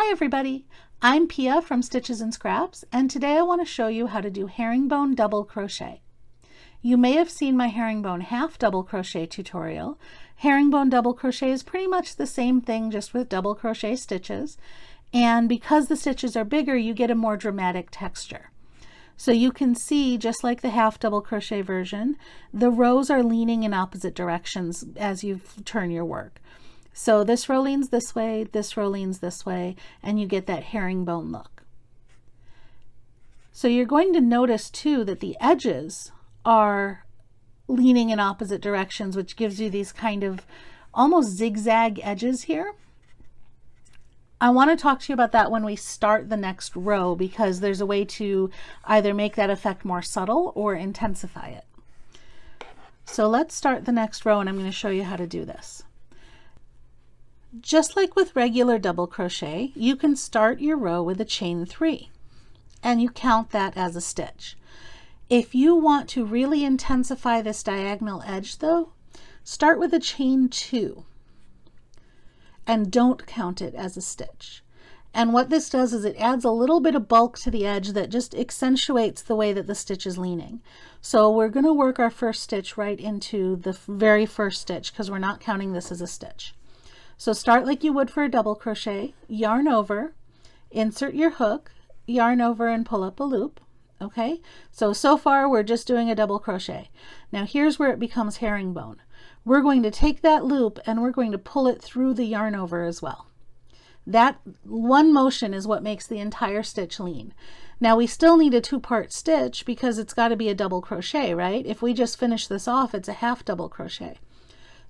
Hi everybody, I'm Pia from Stitches and Scraps, and today I want to show you how to do herringbone double crochet. You may have seen my herringbone half double crochet tutorial. Herringbone double crochet is pretty much the same thing, just with double crochet stitches, and because the stitches are bigger you get a more dramatic texture. So you can see, just like the half double crochet version, the rows are leaning in opposite directions as you turn your work. So this row leans this way, this row leans this way, and you get that herringbone look. So you're going to notice too that the edges are leaning in opposite directions, which gives you these kind of almost zigzag edges here. I want to talk to you about that when we start the next row, because there's a way to either make that effect more subtle or intensify it. So let's start the next row, and I'm going to show you how to do this. Just like with regular double crochet, you can start your row with a chain 3 and you count that as a stitch. If you want to really intensify this diagonal edge though, start with a chain 2 and don't count it as a stitch. And what this does is it adds a little bit of bulk to the edge that just accentuates the way that the stitch is leaning. So we're going to work our first stitch right into the very first stitch because we're not counting this as a stitch. So start like you would for a double crochet, yarn over, insert your hook, yarn over and pull up a loop. Okay, so far we're just doing a double crochet. Now here's where it becomes herringbone. We're going to take that loop and we're going to pull it through the yarn over as well. That one motion is what makes the entire stitch lean. Now we still need a 2-part stitch because it's got to be a double crochet, right? If we just finish this off, it's a half double crochet.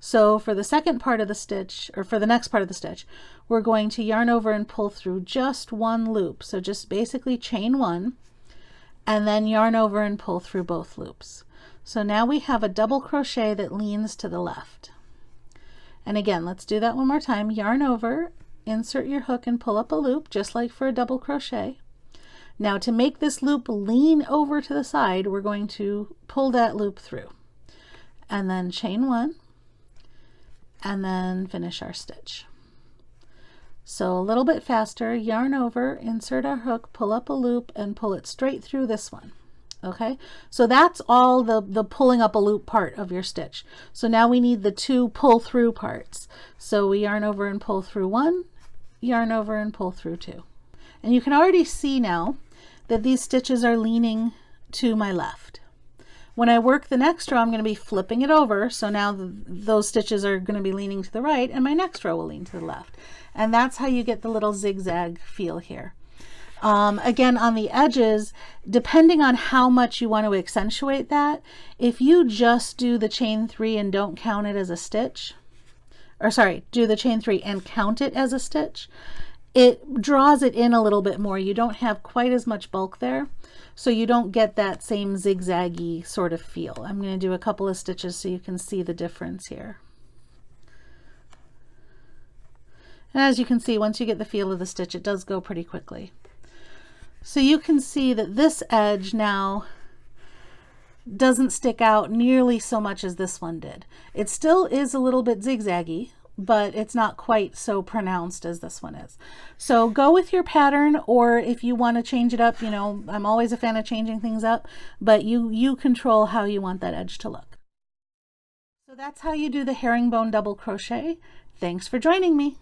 So for the second part of the stitch, or for the next part of the stitch, we're going to yarn over and pull through just one loop. So just basically chain 1 and then yarn over and pull through both loops. So now we have a double crochet that leans to the left. And again, let's do that one more time. Yarn over, insert your hook and pull up a loop, just like for a double crochet. Now to make this loop lean over to the side, we're going to pull that loop through and then chain 1 and then finish our stitch. So a little bit faster, yarn over, insert our hook, pull up a loop and pull it straight through this one. Okay, so that's all the pulling up a loop part of your stitch. So now we need the 2 pull through parts. So we yarn over and pull through 1, yarn over and pull through 2. And you can already see now that these stitches are leaning to my left. When I work the next row, I'm going to be flipping it over, so now those stitches are going to be leaning to the right and my next row will lean to the left. And that's how you get the little zigzag feel here. Again, on the edges, depending on how much you want to accentuate that, if you just do the chain 3 and don't count it as a stitch, or sorry, do the chain 3 and count it as a stitch, it draws it in a little bit more. You don't have quite as much bulk there, so you don't get that same zigzaggy sort of feel. I'm going to do a couple of stitches so you can see the difference here. And as you can see, once you get the feel of the stitch, it does go pretty quickly. So you can see that this edge now doesn't stick out nearly so much as this one did. It still is a little bit zigzaggy, but it's not quite so pronounced as this one is. So go with your pattern, or if you want to change it up, you know, I'm always a fan of changing things up, but you control how you want that edge to look. So that's how you do the herringbone double crochet. Thanks for joining me.